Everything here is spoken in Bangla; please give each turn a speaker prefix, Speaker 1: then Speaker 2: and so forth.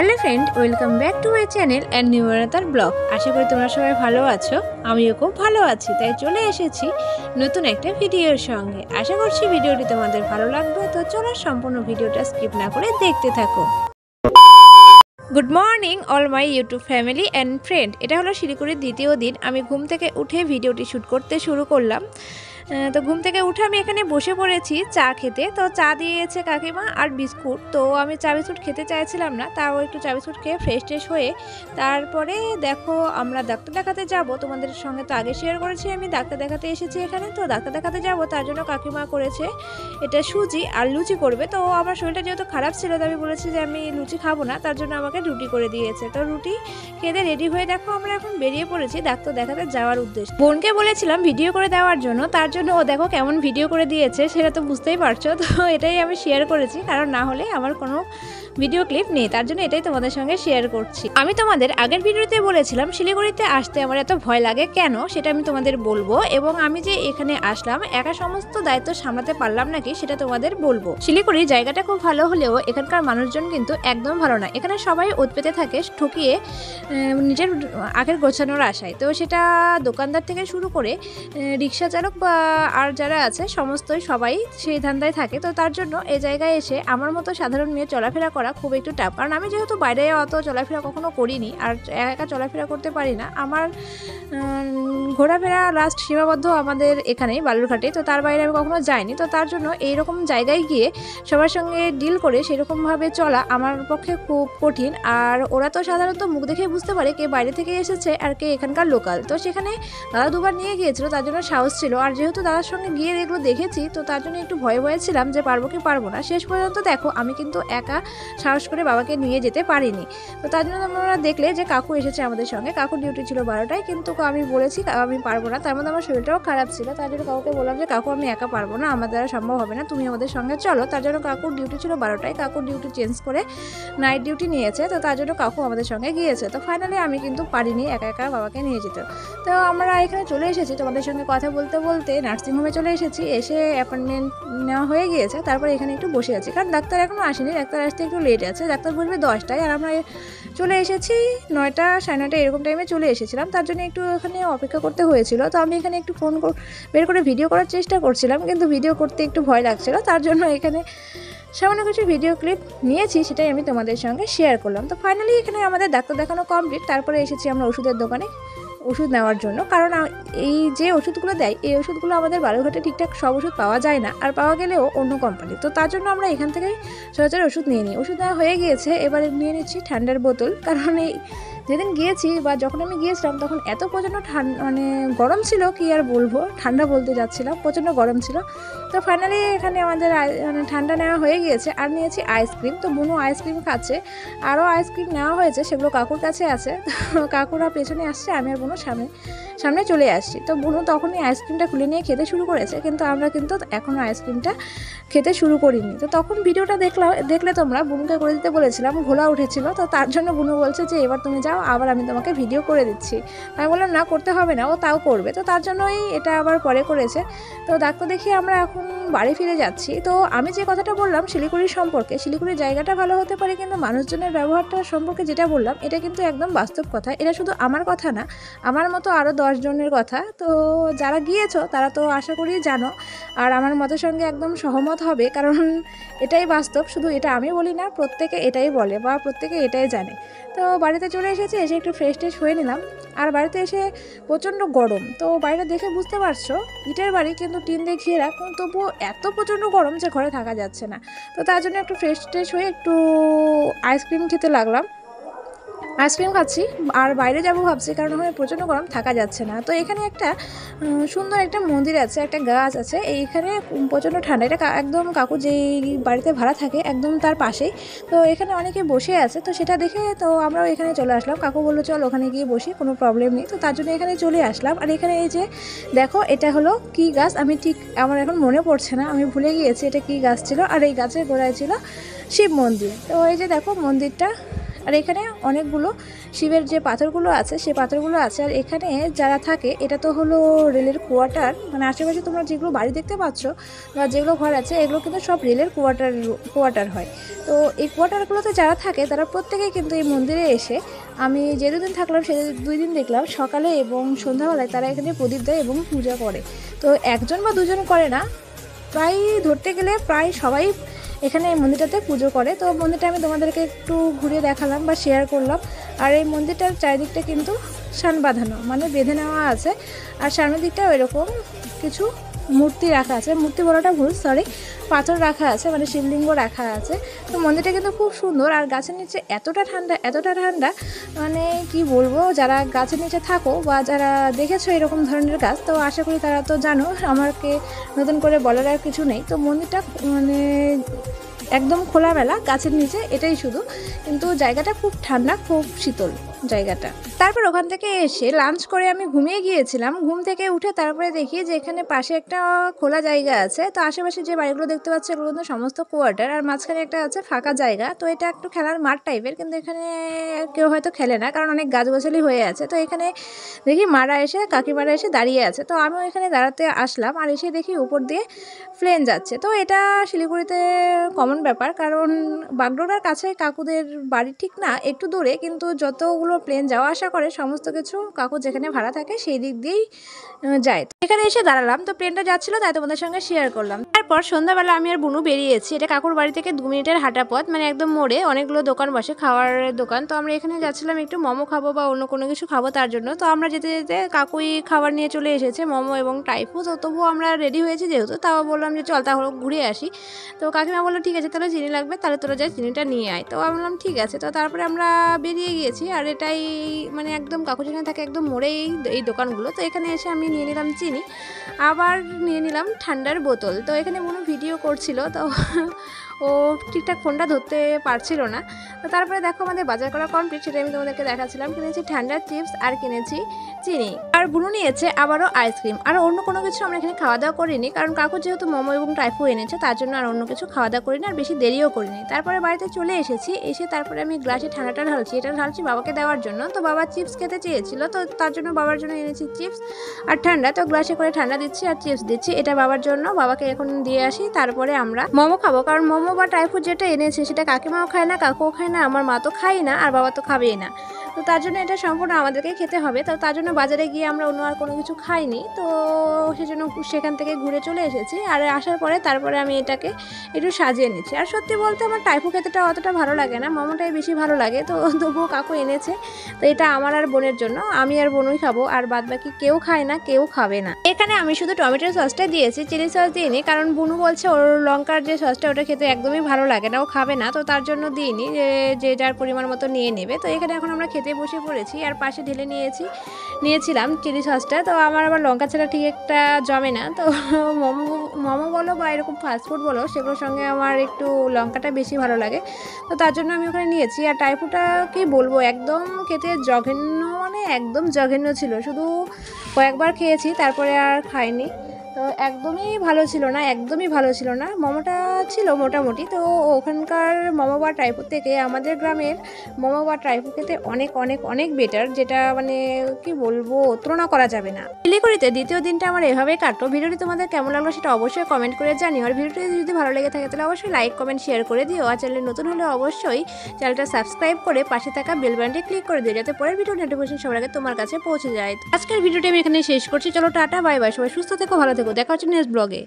Speaker 1: Hello friend, welcome back to my channel and new another blog. আশা করি তোমরা সবাই ভালো আছো, আমিও খুব ভালো আছি। তাই চলে এসেছি নতুন একটা ভিডিওর সঙ্গে। আশা করছি ভিডিওটি তোমাদের ভালো লাগবে। তো চলো সম্পূর্ণ ভিডিওটা স্কিপ না করে দেখতে থাকো। Good morning all my YouTube family and friend. এটা হলো শিলিগুড়ির দ্বিতীয় দিন। আমি ঘুম থেকে উঠে ভিডিওটি শ্যুট করতে শুরু করলাম। তো ঘুম থেকে উঠে আমি এখানে বসে পড়েছি চা খেতে। তো চা দিয়েছে কাকিমা আর বিস্কুট। তো আমি চা বিস্কুট খেতে চাইছিলাম না, তাও একটু চা বিস্কুট খেয়ে ফ্রেশ ট্রেশ হয়ে তারপরে দেখো আমরা ডাক্তার দেখাতে যাব। তোমাদের সঙ্গে তো আগে শেয়ার করেছি আমি ডাক্তার দেখাতে এসেছি এখানে। তো ডাক্তার দেখাতে যাব, তার জন্য কাকিমা করেছে এটা সুজি আর লুচি করবে। তো আমার শরীরটা যেহেতু খারাপ ছিল, তো আমি বলেছি যে আমি লুচি খাবো না, তার জন্য আমাকে রুটি করে দিয়েছে। তো রুটি খেতে রেডি হয়ে দেখো আমরা এখন বেরিয়ে পড়েছি ডাক্তার দেখাতে যাওয়ার উদ্দেশ্যে। বোনকে বলেছিলাম ভিডিও করে দেওয়ার জন্য, তার জন্য ও দেখো কেমন ভিডিও করে দিয়েছে, সেটা তো বুঝতেই পারছো। তো এটাই আমি শেয়ার করেছি, কারণ না হলে আমার কোনো ভিডিও ক্লিপ নেই, তার জন্য এটাই তোমাদের সঙ্গে শেয়ার করছি। আমি তোমাদের আগের ভিডিওতে বলেছিলাম শিলিগুড়িতে আসতে আমার এত ভয় লাগে কেন, সেটা আমি তোমাদের বলবো। এবং আমি যে এখানে আসলাম একা সমস্ত দায়িত্ব সামলাতে পারলাম নাকি সেটা তোমাদের বলবো। শিলিগুড়ির জায়গাটা খুব ভালো হলেও এখানকার মানুষজন কিন্তু একদম ভালো না। এখানে সবাই ওত পেতে থাকে ঠকিয়ে নিজের আখের গোছানোর আশায়। তো সেটা দোকানদার থেকে শুরু করে রিক্সা চালক বা আর যারা আছে সমস্তই সবাই সেই ধান্দায় থাকে। তো তার জন্য এই জায়গায় এসে আমার মতো সাধারণ মেয়ে চলাফেরা করা খুব একটু টাফ, কারণ আমি যেহেতু বাইরে অত চলাফেরা কখনো করিনি আর একা চলাফেরা করতে পারি না। আমার ঘোরাফেরা লাস্ট সীমাবদ্ধ আমাদের এখানেই বালুরঘাটে, তো তার বাইরে আমি কখনো যাইনি। তো তার জন্য এইরকম জায়গায় গিয়ে সবার সঙ্গে ডিল করে সেরকমভাবে চলা আমার পক্ষে খুব কঠিন। আর ওরা তো সাধারণত মুখ দেখে বুঝতে পারে কে বাইরে থেকে এসেছে আর কে এখানকার লোকাল। তো সেখানে দাদা দুবার নিয়ে গিয়েছিল, তার জন্য সাহস ছিল। আর যেহেতু দাদার সঙ্গে গিয়ে এগুলো দেখেছি, তো তার জন্য একটু ভয়ে ভয়ে ছিলাম যে পারবো কি পারবো না। শেষ পর্যন্ত দেখো আমি কিন্তু একা সাহস করে বাবাকে নিয়ে যেতে পারিনি। তো তার জন্য তোমরা দেখলে যে কাকু এসেছে আমাদের সঙ্গে। কাকুর ডিউটি ছিল 12টায়, কিন্তু আমি বলেছি আমি পারবো না। তার মধ্যে আমার শরীরটাও খারাপ ছিল, তার জন্য কাকুকে বললাম যে কাকু আমি একা পারবো না, আমার দ্বারা সম্ভব হবে না, তুমি আমাদের সঙ্গে চলো। তার জন্য কাকুর ডিউটি ছিল 12টায়, কাকুর ডিউটি চেঞ্জ করে নাইট ডিউটি নিয়েছে। তো তার জন্য কাকু আমাদের সঙ্গে গিয়েছে। তো ফাইনালি আমি কিন্তু পারিনি একা একা বাবাকে নিয়ে যেতে। তো আমরা এখানে চলে এসেছি তোমাদের সঙ্গে কথা বলতে বলতে, নার্সিংহোমে চলে এসেছি। এসে অ্যাপয়েন্টমেন্ট নেওয়া হয়ে গিয়েছে, তারপরে এখানে একটু বসে আছি, কারণ ডাক্তার এখনও আসেনি। ডাক্তার আসতে একটু লেট আছে, ডাক্তার বসবে 10টায়, আর আমরা চলে এসেছি 9টা 9:30 এরকম টাইমে চলে এসেছিলাম। তার জন্য একটু এখানে অপেক্ষা করতে হয়েছিল। তো আমি এখানে একটু ফোন বের করে ভিডিও করার চেষ্টা করছিলাম, কিন্তু ভিডিও করতে একটু ভয় লাগছিল। তার জন্য এখানে সামান্য কিছু ভিডিও ক্লিপ নিয়েছি, সেটাই আমি তোমাদের সঙ্গে শেয়ার করলাম। তো ফাইনালি এখানে আমাদের ডাক্তার দেখানো কমপ্লিট। তারপরে এসেছি আমরা ওষুধের দোকানে ওষুধ নেওয়ার জন্য, কারণ এই যে ওষুধগুলো দেয় এই ওষুধগুলো আমাদের বালুরঘাটে ঠিকঠাক সব ওষুধ পাওয়া যায় না, আর পাওয়া গেলেও অন্য কোম্পানি। তো তার জন্য আমরা এখান থেকেই সচরাচর ওষুধ নিয়ে নিই। ওষুধ নেওয়া হয়ে গিয়েছে, এবারে নিয়ে নিচ্ছি ঠান্ডার বোতল। কারণ এই যেদিন গিয়েছি বা যখন আমি গিয়েছিলাম তখন এত প্রচণ্ড মানে গরম ছিল, কি আর বলবো, ঠান্ডা বলতে যাচ্ছিলাম, প্রচণ্ড গরম ছিল। তো ফাইনালি এখানে আমাদের ঠান্ডা নেওয়া হয়ে গিয়েছে। আর নিয়েছি আইসক্রিম। তো বুনু আইসক্রিম খাচ্ছে, আরও আইসক্রিম নেওয়া হয়েছে, সেগুলো কাকুর কাছে আছে। কাকুরা পেছনে আসছে, আমি আর বুনু সামনে চলে আসছি। তো বুনু তখনই আইসক্রিমটা খুলে নিয়ে খেতে শুরু করেছে, কিন্তু আমরা কিন্তু এখনও আইসক্রিমটা খেতে শুরু করিনি। তো তখন ভিডিওটা দেখলে তোমরা, বুনুকে করে দিতে বলেছিলাম, ঘোলা উঠেছিল। তো তার জন্য বুনু বলছে যে এবার তুমি যাও, আবার আমি তোমাকে ভিডিও করে দিচ্ছি। আমি বললাম না, করতে হবে না, ও তাও করবে। তো তার জন্যই এটা আবার পরে করেছে। তো ডাক্তার দেখিয়ে আমরা এখন বাড়ি ফিরে যাচ্ছি। তো আমি যে কথাটা বললাম শিলিগুড়ির সম্পর্কে, শিলিগুড়ির জায়গাটা ভালো হতে পারে, কিন্তু মানুষজনের ব্যবহারটা সম্পর্কে যেটা বললাম এটা কিন্তু একদম বাস্তব কথা। এটা শুধু আমার কথা না, আমার মতো আরও 10 জনের কথা। তো যারা গিয়েছো তারা তো আশা করি জানো, আর আমার মতের সঙ্গে একদম সহমত হবে, কারণ এটাই বাস্তব। শুধু এটা আমি বলি না, প্রত্যেকে এটাই বলে বা প্রত্যেকে এটাই জানে। তো বাড়িতে চলে এসেছি, এসে একটু ফ্রেশ ট্রেশ হয়ে নিলাম। আর বাড়িতে এসে প্রচণ্ড গরম। তো বাড়িটা দেখে বুঝতে পারছো ইটের বাড়ি, কিন্তু টিন দিয়ে ঘেরা, কিন্তু তবুও এত প্রচণ্ড গরম যে ঘরে থাকা যাচ্ছে না। তো তার জন্য একটু ফ্রেশ ট্রেশ হয়ে একটু আইসক্রিম খেতে লাগলাম। আইসক্রিম খাচ্ছি আর বাইরে যাবো ভাবছি, কারণ ওখানে প্রচণ্ড গরম, থাকা যাচ্ছে না। তো এখানে একটা সুন্দর একটা মন্দির আছে, একটা গাছ আছে, এইখানে প্রচণ্ড ঠান্ডা। এটা একদম কাকু যেই বাড়িতে ভাড়া থাকে একদম তার পাশেই। তো এখানে অনেকে বসে আছে, তো সেটা দেখে তো আমরাও এখানে চলে আসলাম। কাকু বললো চল ওখানে গিয়ে বসি, কোনো প্রবলেম নেই। তো তার জন্য এখানে চলে আসলাম। আর এখানে এই যে দেখো এটা হলো কি গাছ, আমি ঠিক আমার এখন মনে পড়ছে না, আমি ভুলে গিয়েছি এটা কি গাছ ছিল। আর এই গাছের গোড়ায় ছিল শিব মন্দির। তো এই যে দেখো মন্দিরটা আর এখানে অনেকগুলো শিবের যে পাথরগুলো আছে সেই পাথরগুলো আছে। আর এখানে যারা থাকে এটা তো হলো রেলের কোয়ার্টার, মানে আশেপাশে তোমরা যেগুলো বাড়ি দেখতে পাচ্ছ বা যেগুলো ঘর আছে এগুলো কিন্তু সব রেলের কোয়ার্টার হয়। তো এই কোয়ার্টারগুলোতে যারা থাকে তারা প্রত্যেকেই কিন্তু এই মন্দিরে এসে, আমি যে দুদিন থাকলাম সে 2 দিন দেখলাম সকালে এবং সন্ধ্যাবেলায় তারা এখানে প্রদীপ দেয় এবং পূজা করে। তো একজন বা দুজন করে না, প্রায় ধরতে গেলে প্রায় সবাই এখানে এই মন্দিরটাতে পুজো করে। তো মন্দিরটা আমি তোমাদেরকে একটু ঘুরিয়ে দেখালাম বা শেয়ার করলাম। আর এই মন্দিরটার চারিদিকটা কিন্তু শান বাঁধানো, মানে বেঁধে নেওয়া আছে। আর সামনের দিকটাও এরকম কিছু মূর্তি রাখা আছে, মূর্তি বলাটা ভুল, সরি, পাথর রাখা আছে, মানে শিবলিঙ্গ রাখা আছে। তো মন্দিরটা কিন্তু খুব সুন্দর। আর গাছের নিচে এতটা ঠান্ডা, মানে কি বলবো, যারা গাছের নিচে থাকো বা যারা দেখেছো এরকম ধরনের গাছ, তো আশা করি তারা তো জানো, আমাকে নতুন করে বলার আর কিছু নেই। তো মন্দিরটা মানে একদম খোলামেলা গাছের নিচে, এটাই শুধু, কিন্তু জায়গাটা খুব ঠান্ডা, খুব শীতল জায়গাটা। তারপর ওখান থেকে এসে লাঞ্চ করে আমি ঘুমিয়ে গিয়েছিলাম। ঘুম থেকে উঠে তারপরে দেখি যে এখানে পাশে একটা খোলা জায়গা আছে। তো আশেপাশে যে বাড়িগুলো দেখতে পাচ্ছি এগুলো কিন্তু সমস্ত কোয়ার্টার, আর মাঝখানে একটা আছে ফাঁকা জায়গা। তো এটা একটু খেলার মাঠ টাইপের, কিন্তু এখানে কেউ হয়তো খেলে না কারণ অনেক গাছগাছালি হয়ে আছে। তো এখানে দেখি কাকিমারা এসে দাঁড়িয়ে আছে। তো আমিও এখানে দাঁড়াতে আসলাম, আর এসে দেখি উপর দিয়ে প্লেন যাচ্ছে। তো এটা শিলিগুড়িতে কমন ব্যাপার, কারণ বাগডোগরার কাছে কাকুদের বাড়ি ঠিক না, একটু দূরে, কিন্তু যতগুলো প্লেন যাওয়া আসা করে সমস্ত কিছু কাকু যেখানে ভাড়া থাকে সেই দিক দিয়েই যায়। এখানে এসে দাঁড়ালাম, তো প্লেনটা যাচ্ছিলো তাই তোমাদের সঙ্গে শেয়ার করলাম। তারপর সন্ধ্যাবেলা আমি আর বুনু বেরিয়েছি। এটা কাকুর বাড়ি থেকে 2 মিনিটের হাঁটা পথ, মানে একদম মোড়ে অনেকগুলো দোকান বসে, খাওয়ার দোকান। তো আমরা এখানে যাচ্ছিলাম একটু মোমো খাবো বা অন্য কোনো কিছু খাবো তার জন্য। তো আমরা যেতে যেতে কাকুই খাবার নিয়ে চলে এসেছে, মোমো এবং টাইফু। তো তবুও আমরা রেডি হয়েছি যেহেতু, তাও বললাম যে চল তাহলে ঘুরে আসি। তো কাকিমা বললো ঠিক আছে তাহলে চিনি লাগবে, তাহলে তোরা যাই চিনিটা নিয়ে আয়। তো আমি বললাম ঠিক আছে। তো তারপরে আমরা বেরিয়ে গিয়েছি। আর এটাই মানে একদম কাকু যেখানে থাকে একদম মোড়েই এই দোকানগুলো। তো এখানে এসে আমি নিয়ে নিলাম চিনি, আবার নিয়ে নিলাম ঠান্ডার বোতল। তো এখানে কোনো ভিডিও করছিল, তো ও ঠিকঠাক ফোনটা ধরতে পারছিল না। তো তারপরে দেখো আমাদের বাজার করা কমপ্লিট, সেটা আমি তোমাদেরকে দেখাচ্ছিলাম। কিনেছি ঠান্ডার চিপস আর কিনেছি চিনি, আর বুনু নিয়েছে আবারও আইসক্রিম। আর অন্য কোনো কিছু আমরা এখানে খাওয়া দাওয়া করিনি, কারণ কাকু যেহেতু মোমো এবং টাইফু এনেছে তার জন্য আর অন্য কিছু খাওয়া দাওয়া করিনি, আর বেশি দেরিও করিনি। তারপরে বাড়িতে চলে এসেছি। এসে তারপরে আমি গ্লাসে ঠান্ডাটা ঢালছি, এটা ঢালছি বাবাকে দেওয়ার জন্য। তো বাবা চিপস খেতে চেয়েছিল, তো তার জন্য বাবার জন্য এনেছি চিপস আর ঠান্ডা। তো গ্লাসে করে ঠান্ডা দিচ্ছি আর চিপস দিচ্ছি, এটা বাবার জন্য। বাবাকে এখন দিয়ে আসি, তারপরে আমরা মোমো খাবো। কারণ মোমো বা টাইফু যেটা এনেছে সেটা কাকিমাও খায় না, কাকুও খায় না, আমার মা তো খাই না, আর বাবা তো খাবেই না। তো তার জন্য এটা সম্পূর্ণ আমাদেরকে খেতে হবে। তো তার জন্য বাজারে গিয়ে আমরা অন্য আর কোনো কিছু খাইনি। তো সেজন্য সেখান থেকে ঘুরে চলে এসেছি। আর আসার পরে তারপরে আমি এটাকে একটু সাজিয়ে নিচ্ছি। আর সত্যি বলতে আমার টাইফু খেতেটা অতটা ভালো লাগে না, মোমোটাই বেশি ভালো লাগে। তো তবুও কাকু এনেছে, তো এটা আমার আর বোনের জন্য, আমি আর বোনই খাবো, আর বাদ বাকি কেউ খায় না, কেউ খাবে না। এখানে আমি শুধু টমেটোর সসটা দিয়েছি, চিলি সস দিইনি, কারণ বুনু বলছে ওর লঙ্কার যে সসটা ওটা খেতে একদমই ভালো লাগে না, ও খাবে না। তো তার জন্য দিইনি, যে যার পরিমাণ মতো নিয়ে নেবে। তো এখানে এখন আমরা খেতে বসে পড়েছি, আর পাশে ঢেলে নিয়েছিলাম চিলি সসটা। তো আমার আবার লঙ্কা ছাড়া ঠিক একটা জমে না। তো মোমো বলো বা এরকম ফাস্টফুড বলো, সেগুলোর সঙ্গে আমার একটু লঙ্কাটা বেশি ভালো লাগে। তো তার জন্য আমি ওখানে নিয়েছি। আর টাইফুটা কি বলবো, একদম খেতে জঘন্য, মানে একদম জঘন্য ছিল। শুধু কয়েকবার খেয়েছি, তারপরে আর খাইনি। তো একদমই ভালো ছিল না। মোমোটা ছিল মোটামুটি। তো ওখানকার মোমো বা টাইপু থেকে আমাদের গ্রামের মোমো বা টাইপু খেতে অনেক অনেক অনেক বেটার, যেটা মানে কি বলবো, তুলনা করা যাবে না। শিলিগুড়িতে দ্বিতীয় দিনটা আমার এভাবেই কাটলো। ভিডিওটি তোমাদের কেমন লাগলো সেটা অবশ্যই কমেন্ট করে জানিও। আর ভিডিওটি যদি ভালো লেগে থাকে তাহলে অবশ্যই লাইক কমেন্ট শেয়ার করে দিও। আর চ্যানেলে নতুন হলে অবশ্যই চ্যানেলটা সাবস্ক্রাইব করে পাশে থাকা বেল বাটনটি ক্লিক করে দিও, যাতে পরের ভিডিও নোটিফিকেশন সবার আগে তোমার কাছে পৌঁছে যায়। আজকের ভিডিওটি আমি এখানে শেষ করছি। চলো টাটা, বাই বাই, সবাই সুস্থ থেকো, ভালো থেকো, দেখা হচ্ছে নেক্সট ব্লগে।